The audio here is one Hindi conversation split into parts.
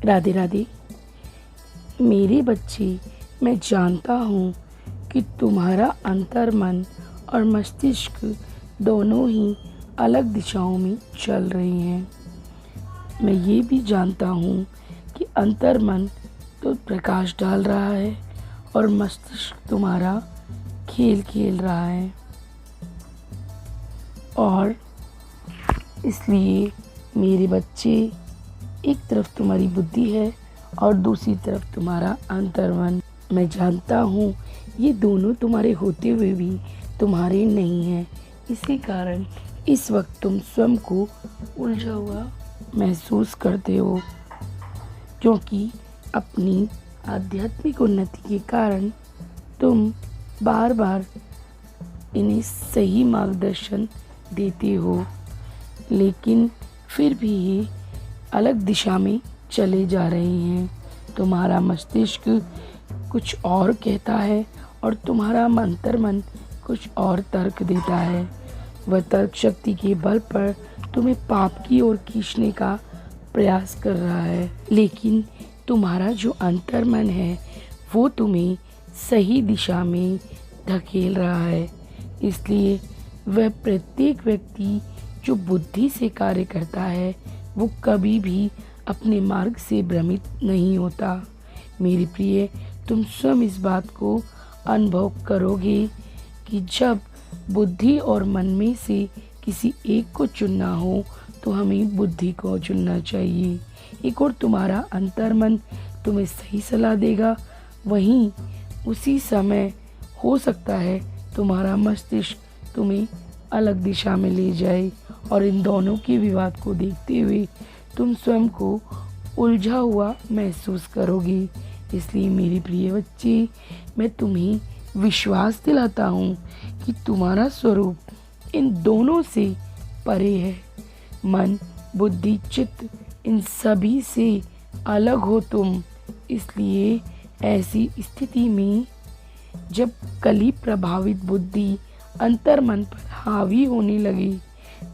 राधे राधे। मेरे बच्चे, मैं जानता हूँ कि तुम्हारा अंतर्मन और मस्तिष्क दोनों ही अलग दिशाओं में चल रहे हैं। मैं ये भी जानता हूँ कि अंतर्मन तो प्रकाश डाल रहा है और मस्तिष्क तुम्हारा खेल खेल रहा है, और इसलिए मेरे बच्चे, एक तरफ तुम्हारी बुद्धि है और दूसरी तरफ तुम्हारा अंतर्मन। मैं जानता हूँ ये दोनों तुम्हारे होते हुए भी तुम्हारे नहीं हैं। इसी कारण इस वक्त तुम स्वयं को उलझा हुआ महसूस करते हो, क्योंकि अपनी आध्यात्मिक उन्नति के कारण तुम बार बार इन्हें सही मार्गदर्शन देते हो, लेकिन फिर भी ये अलग दिशा में चले जा रहे हैं। तुम्हारा मस्तिष्क कुछ और कहता है और तुम्हारा अंतर्मन कुछ और तर्क देता है। वह तर्क शक्ति के बल पर तुम्हें पाप की ओर खींचने का प्रयास कर रहा है, लेकिन तुम्हारा जो अंतर्मन है वो तुम्हें सही दिशा में धकेल रहा है। इसलिए वह प्रत्येक व्यक्ति जो बुद्धि से कार्य करता है वो कभी भी अपने मार्ग से भ्रमित नहीं होता। मेरी प्रिय, तुम स्वयं इस बात को अनुभव करोगे कि जब बुद्धि और मन में से किसी एक को चुनना हो तो हमें बुद्धि को चुनना चाहिए। एक और तुम्हारा अंतर्मन तुम्हें सही सलाह देगा, वहीं उसी समय हो सकता है तुम्हारा मस्तिष्क तुम्हें अलग दिशा में ले जाए, और इन दोनों के विवाद को देखते हुए तुम स्वयं को उलझा हुआ महसूस करोगे। इसलिए मेरे प्रिय बच्चे, मैं तुम्हें विश्वास दिलाता हूँ कि तुम्हारा स्वरूप इन दोनों से परे है। मन, बुद्धि, चित्त, इन सभी से अलग हो तुम। इसलिए ऐसी स्थिति में जब कली प्रभावित बुद्धि अंतर्मन पर हावी होने लगे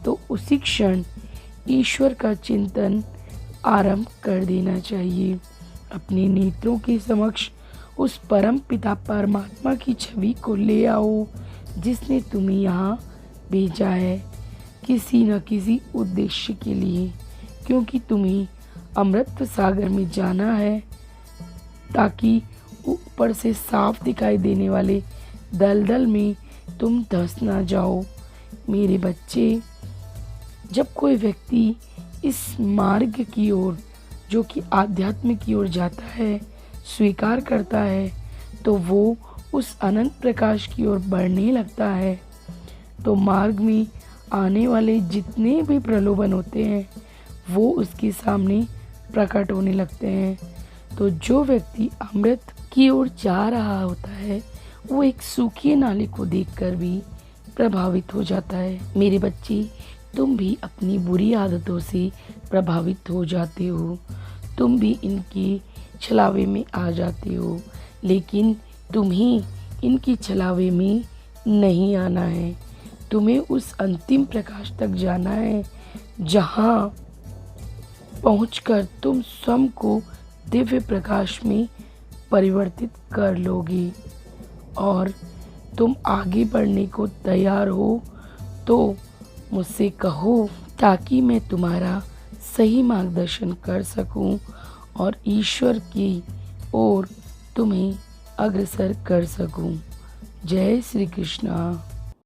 तो उसी क्षण ईश्वर का चिंतन आरंभ कर देना चाहिए। अपने नेत्रों के समक्ष उस परम पिता परमात्मा की छवि को ले आओ जिसने तुम्हें यहाँ भेजा है किसी न किसी उद्देश्य के लिए, क्योंकि तुम्हें अमृत सागर में जाना है ताकि ऊपर से साफ दिखाई देने वाले दलदल में तुम धंस ना जाओ। मेरे बच्चे, जब कोई व्यक्ति इस मार्ग की ओर, जो कि आध्यात्म की ओर जाता है, स्वीकार करता है, तो वो उस अनंत प्रकाश की ओर बढ़ने लगता है। तो मार्ग में आने वाले जितने भी प्रलोभन होते हैं वो उसके सामने प्रकट होने लगते हैं। तो जो व्यक्ति अमृत की ओर जा रहा होता है वो एक सूखे नाले को देखकर भी प्रभावित हो जाता है। मेरे बच्चे, तुम भी अपनी बुरी आदतों से प्रभावित हो जाते हो, तुम भी इनके छलावे में आ जाते हो, लेकिन तुम्हें इनकी छलावे में नहीं आना है। तुम्हें उस अंतिम प्रकाश तक जाना है जहाँ पहुंचकर तुम स्वयं को दिव्य प्रकाश में परिवर्तित कर लोगे, और तुम आगे बढ़ने को तैयार हो तो मुझसे कहो ताकि मैं तुम्हारा सही मार्गदर्शन कर सकूं और ईश्वर की ओर तुम्हें अग्रसर कर सकूं। जय श्री कृष्णा।